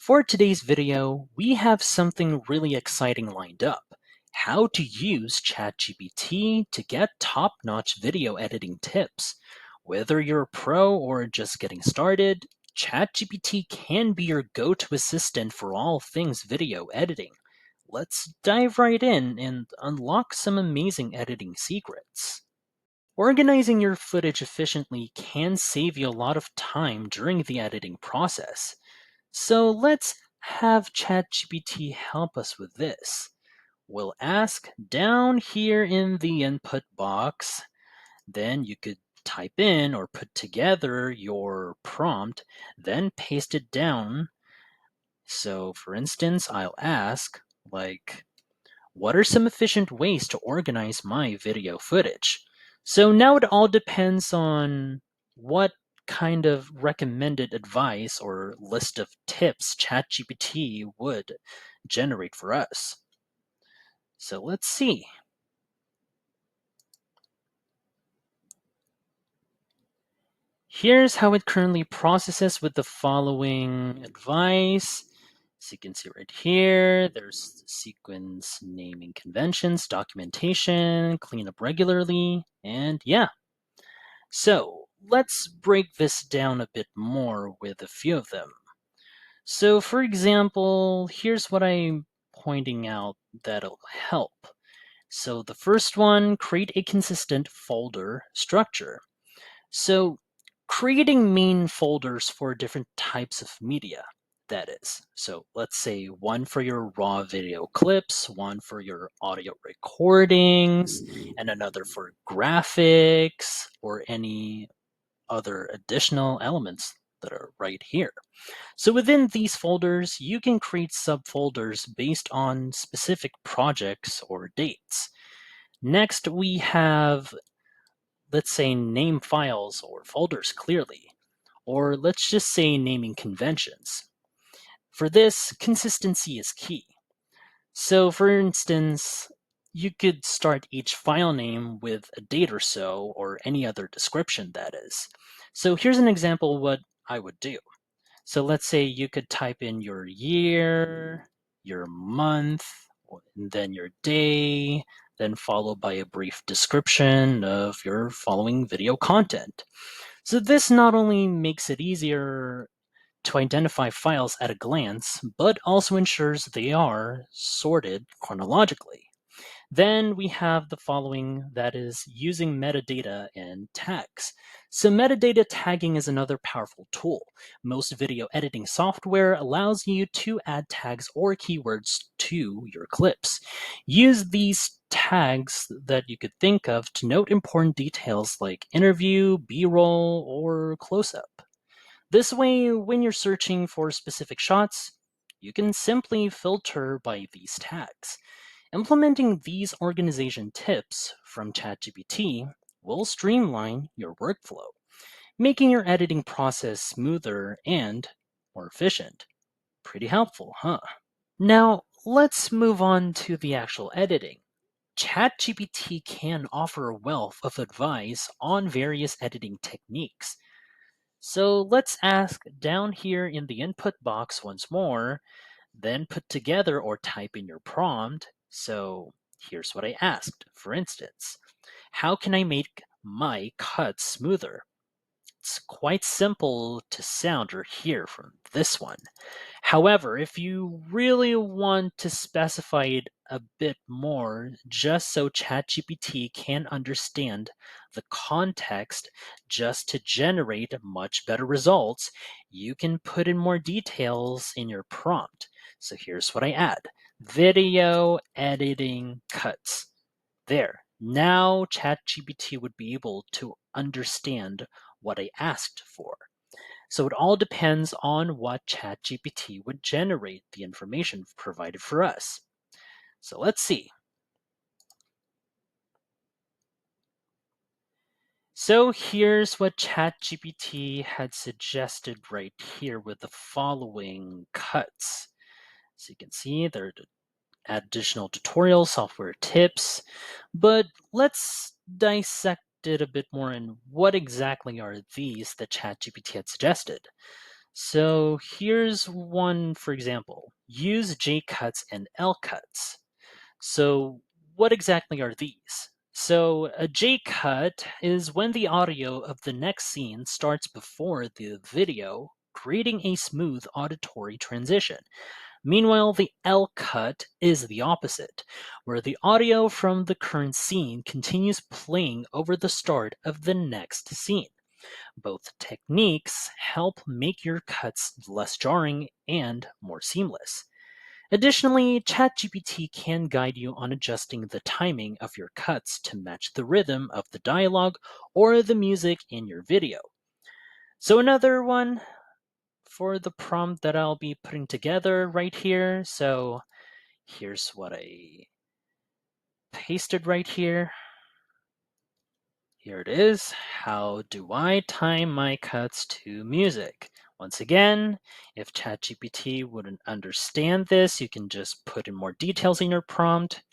For today's video, we have something really exciting lined up. How to use ChatGPT to get top-notch video editing tips. Whether you're a pro or just getting started, ChatGPT can be your go-to assistant for all things video editing. Let's dive right in and unlock some amazing editing secrets. Organizing your footage efficiently can save you a lot of time during the editing process. So let's have ChatGPT help us with this. We'll ask down here in the input box, then you could type in or put together your prompt, then paste it down. So for instance, I'll ask, what are some efficient ways to organize my video footage? So now it all depends on what kind of recommended advice or list of tips ChatGPT would generate for us. So let's see. Here's how it currently processes with the following advice. So you can see right here, there's the sequence naming conventions, documentation, clean up regularly, and yeah. So let's break this down a bit more with a few of them. So for example, here's what I'm pointing out that'll help. So the first one, create a consistent folder structure. So creating main folders for different types of media, that is. So let's say one for your raw video clips, one for your audio recordings, and another for graphics or any other additional elements that are right here. So within these folders, you can create subfolders based on specific projects or dates. Next, we have, let's say, name files or folders clearly, or let's just say naming conventions. For this, consistency is key. So for instance, you could start each file name with a date or so, or any other description that is. So here's an example of what I would do. So let's say you could type in your year, your month, and then your day, then followed by a brief description of your following video content. So this not only makes it easier to identify files at a glance, but also ensures they are sorted chronologically. Then we have the following, that is using metadata and tags. So metadata tagging is another powerful tool. Most video editing software allows you to add tags or keywords to your clips. Use these tags that you could think of to note important details like interview, B-roll, or close-up. This way, when you're searching for specific shots, you can simply filter by these tags. Implementing these organization tips from ChatGPT will streamline your workflow, making your editing process smoother and more efficient. Pretty helpful, huh? Now, let's move on to the actual editing. ChatGPT can offer a wealth of advice on various editing techniques. So let's ask down here in the input box once more, then put together or type in your prompt. So here's what I asked. For instance, how can I make my cuts smoother? It's quite simple to sound or hear from this one. However, if you really want to specify it a bit more, just so ChatGPT can understand the context just to generate much better results, you can put in more details in your prompt. So here's what I add. Video editing cuts. There. Now ChatGPT would be able to understand what I asked for. So it all depends on what ChatGPT would generate the information provided for us. So let's see. So here's what ChatGPT had suggested right here with the following cuts. So you can see there are additional tutorials, software tips, but let's dissect it a bit more and what exactly are these that ChatGPT had suggested. So here's one, for example. Use J cuts and L cuts. So what exactly are these? So a J cut is when the audio of the next scene starts before the video, creating a smooth auditory transition. Meanwhile, the L cut is the opposite, where the audio from the current scene continues playing over the start of the next scene. Both techniques help make your cuts less jarring and more seamless. Additionally, ChatGPT can guide you on adjusting the timing of your cuts to match the rhythm of the dialogue or the music in your video. So, another one for the prompt that I'll be putting together right here. So, here's what I pasted right here. Here it is. How do I time my cuts to music? Once again, if ChatGPT wouldn't understand this, you can just put in more details in your prompt.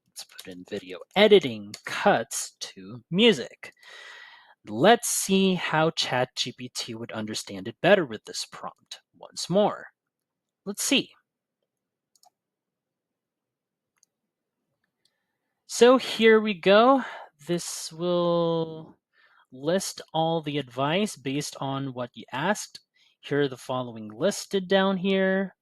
Let's put in video editing cuts to music. Let's see how ChatGPT would understand it better with this prompt. Once more. Let's see. So here we go. This will list all the advice based on what you asked. Here are the following listed down here.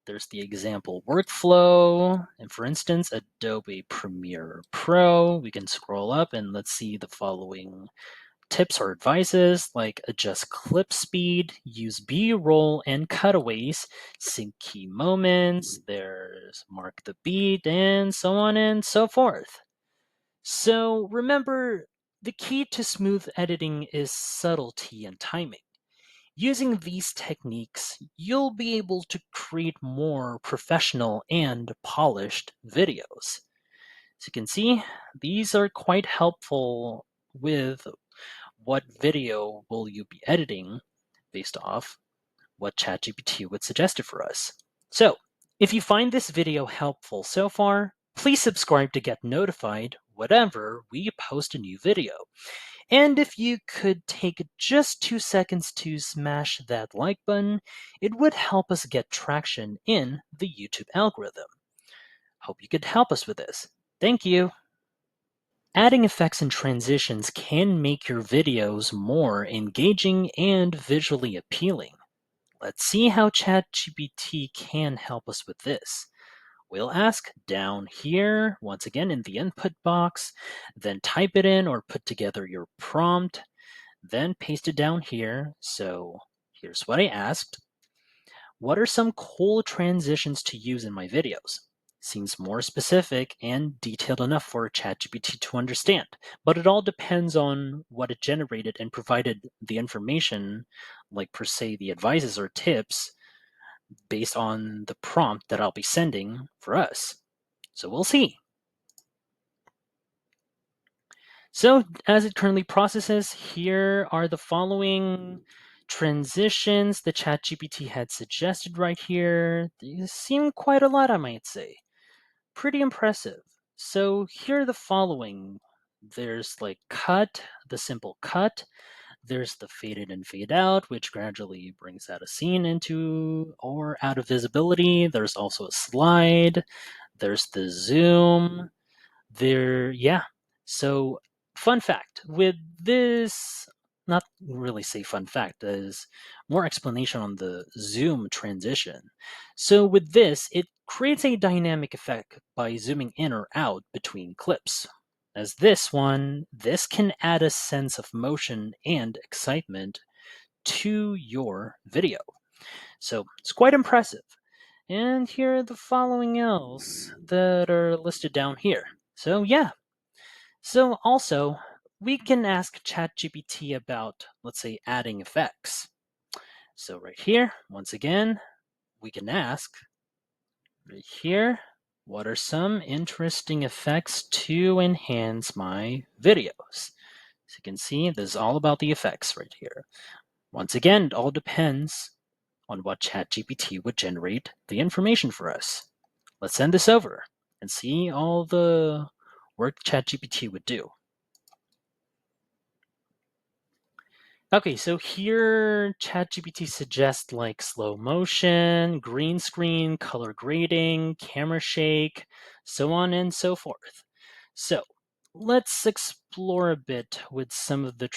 There's the example workflow. And for instance, Adobe Premiere Pro. We can scroll up and let's see the following tips or advices like adjust clip speed, use B-roll and cutaways, sync key moments, there's mark the beat, and so on and so forth. So remember, the key to smooth editing is subtlety and timing. Using these techniques, you'll be able to create more professional and polished videos. As you can see, these are quite helpful with what video will you be editing based off what ChatGPT would suggest it for us. So, if you find this video helpful so far, please subscribe to get notified whenever we post a new video. And if you could take just 2 seconds to smash that like button, it would help us get traction in the YouTube algorithm. Hope you could help us with this. Thank you. Adding effects and transitions can make your videos more engaging and visually appealing. Let's see how ChatGPT can help us with this. We'll ask down here, once again in the input box, then type it in or put together your prompt, then paste it down here. So here's what I asked. What are some cool transitions to use in my videos? Seems more specific and detailed enough for ChatGPT to understand, but it all depends on what it generated and provided the information, like per se the advices or tips, based on the prompt that I'll be sending for us. So we'll see. So as it currently processes, here are the following transitions the ChatGPT had suggested right here. These seem quite a lot, I might say. Pretty impressive. So here are the following. There's like cut, the simple cut. There's the fade in and fade out, which gradually brings out a scene into or out of visibility. There's also a slide. There's the zoom. Yeah. So, fun fact with this, not really say fun fact, there's more explanation on the zoom transition. So, with this, it creates a dynamic effect by zooming in or out between clips. As this can add a sense of motion and excitement to your video. So, it's quite impressive. And here are the following else that are listed down here. So, yeah, so also, we can ask ChatGPT about, let's say, adding effects. So right here, once again, we can ask right here, what are some interesting effects to enhance my videos? So you can see this is all about the effects right here. Once again, it all depends on what ChatGPT would generate the information for us. Let's send this over and see all the work ChatGPT would do. Okay, so here ChatGPT suggests like slow motion, green screen, color grading, camera shake, so on and so forth. So let's explore a bit with some of the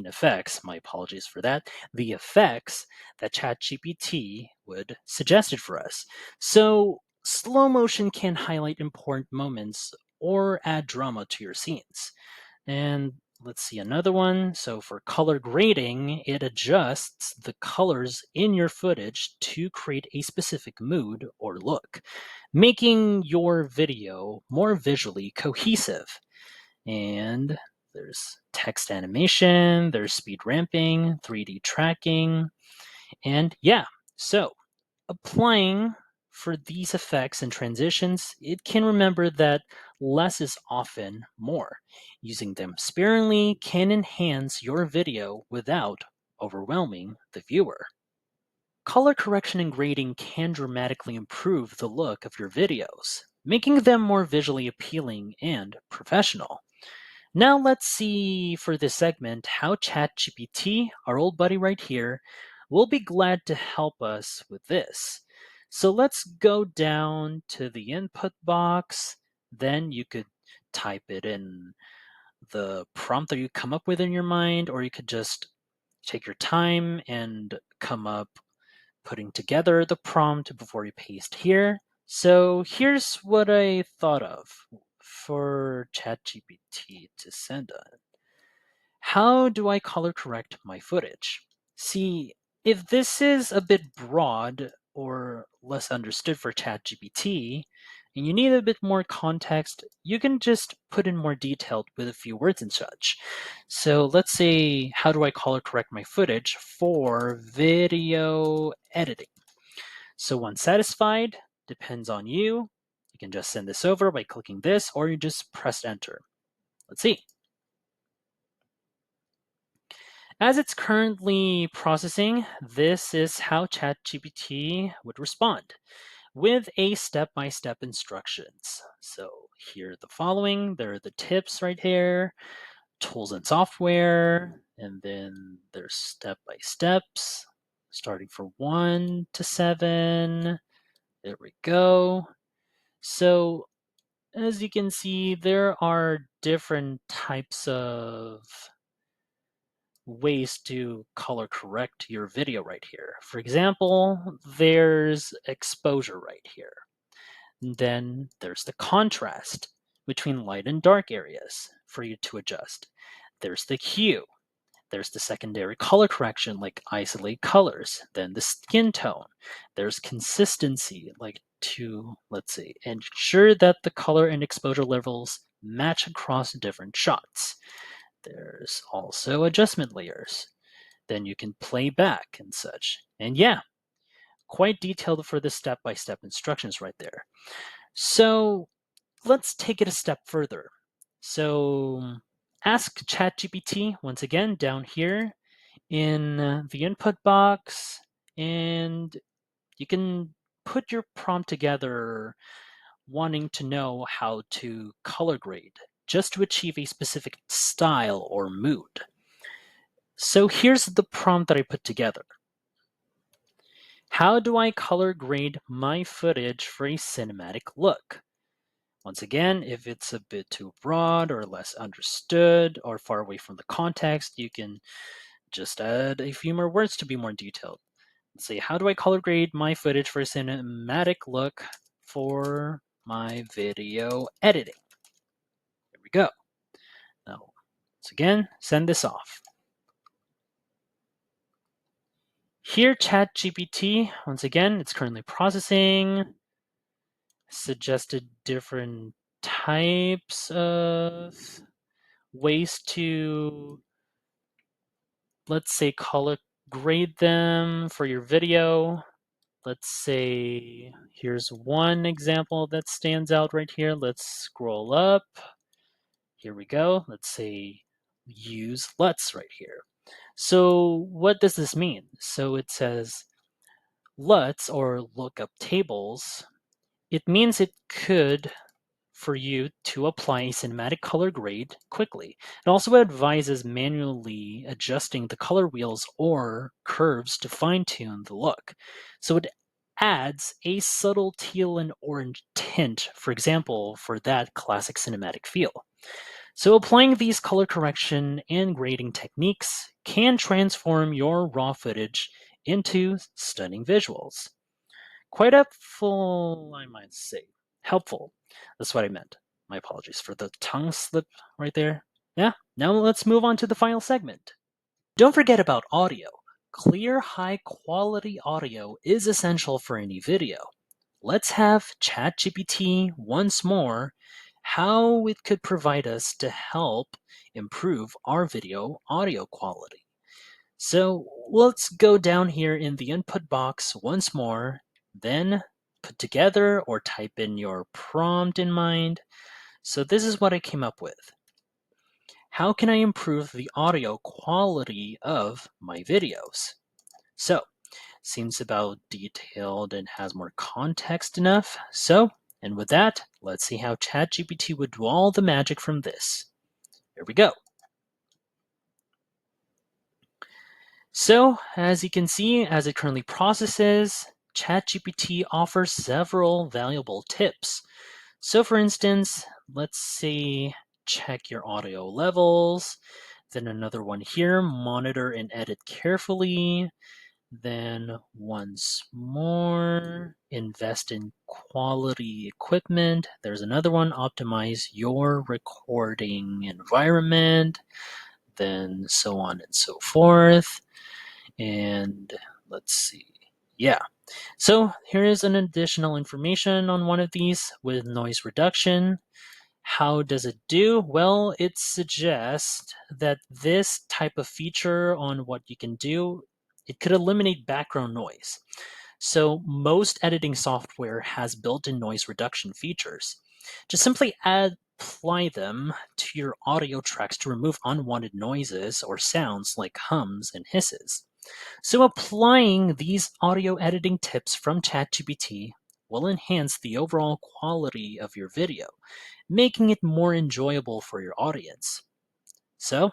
effects, my apologies for that, the effects that ChatGPT would suggested for us. So slow motion can highlight important moments or add drama to your scenes. And let's see another one. So for color grading, it adjusts the colors in your footage to create a specific mood or look, making your video more visually cohesive. And there's text animation, there's speed ramping, 3D tracking, and yeah, so applying for these effects and transitions, it can remember that less is often more. Using them sparingly can enhance your video without overwhelming the viewer. Color correction and grading can dramatically improve the look of your videos, making them more visually appealing and professional. Now let's see for this segment how ChatGPT, our old buddy right here, will be glad to help us with this. So let's go down to the input box. Then you could type it in the prompt that you come up with in your mind, or you could just take your time and come up putting together the prompt before you paste here. So here's what I thought of for ChatGPT to send us. How do I color correct my footage? See, if this is a bit broad or less understood for ChatGPT, and you need a bit more context, you can just put in more detailed with a few words and such. So let's say, how do I color correct my footage for video editing? So once satisfied, depends on you. You can just send this over by clicking this, or you just press enter. Let's see. As it's currently processing, this is how ChatGPT would respond with a step-by-step instructions. So here are the following. There are the tips right here, tools and software, and then there's step-by-steps, starting from 1 to 7. There we go. So as you can see, there are different types of ways to color correct your video right here. For example, there's exposure right here. And then there's the contrast between light and dark areas for you to adjust. There's the hue. There's the secondary color correction, like isolate colors. Then the skin tone. There's consistency, like to, let's say, ensure that the color and exposure levels match across different shots. There's also adjustment layers. Then you can play back and such. And yeah, quite detailed for the step-by-step instructions right there. So let's take it a step further. So ask ChatGPT once again down here in the input box, and you can put your prompt together wanting to know how to color grade just to achieve a specific style or mood. So here's the prompt that I put together. How do I color grade my footage for a cinematic look? Once again, if it's a bit too broad or less understood or far away from the context, you can just add a few more words to be more detailed. Let's say, how do I color grade my footage for a cinematic look for my video editing? Here we go. Now, once again, send this off. Here, ChatGPT, once again, it's currently processing, suggested different types of ways to, let's say, color grade them for your video. Let's say, here's one example that stands out right here. Let's scroll up. Here we go. Let's say use LUTs right here. So what does this mean? So it says LUTs, or lookup tables. It means it could for you to apply a cinematic color grade quickly. It also advises manually adjusting the color wheels or curves to fine-tune the look. So it adds a subtle teal and orange tint, for example, for that classic cinematic feel. So applying these color correction and grading techniques can transform your raw footage into stunning visuals. Quite helpful, I might say. Helpful. That's what I meant. My apologies for the tongue slip right there. Yeah, now let's move on to the final segment. Don't forget about audio. Clear, high quality audio is essential for any video. Let's have ChatGPT once more how it could provide us to help improve our video audio quality. So let's go down here in the input box once more, then put together or type in your prompt in mind. So this is what I came up with. How can I improve the audio quality of my videos? So, seems about detailed and has more context enough. So, and with that, let's see how ChatGPT would do all the magic from this. Here we go. So, as you can see, as it currently processes, ChatGPT offers several valuable tips. So, for instance, let's say check your audio levels. Then another one here, monitor and edit carefully. Then once more, invest in quality equipment. There's another one, optimize your recording environment. Then so on and so forth. And let's see. Yeah. So here is an additional information on one of these with noise reduction. How does it do? Well, it suggests that this type of feature on what you can do, it could eliminate background noise. So most editing software has built-in noise reduction features. Just simply apply them to your audio tracks to remove unwanted noises or sounds like hums and hisses. So applying these audio editing tips from ChatGPT will enhance the overall quality of your video, making it more enjoyable for your audience. So,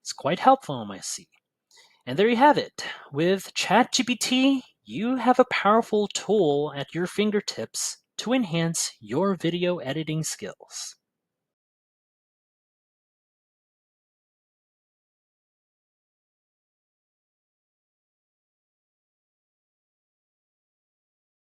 it's quite helpful, I see. And there you have it. With ChatGPT, you have a powerful tool at your fingertips to enhance your video editing skills.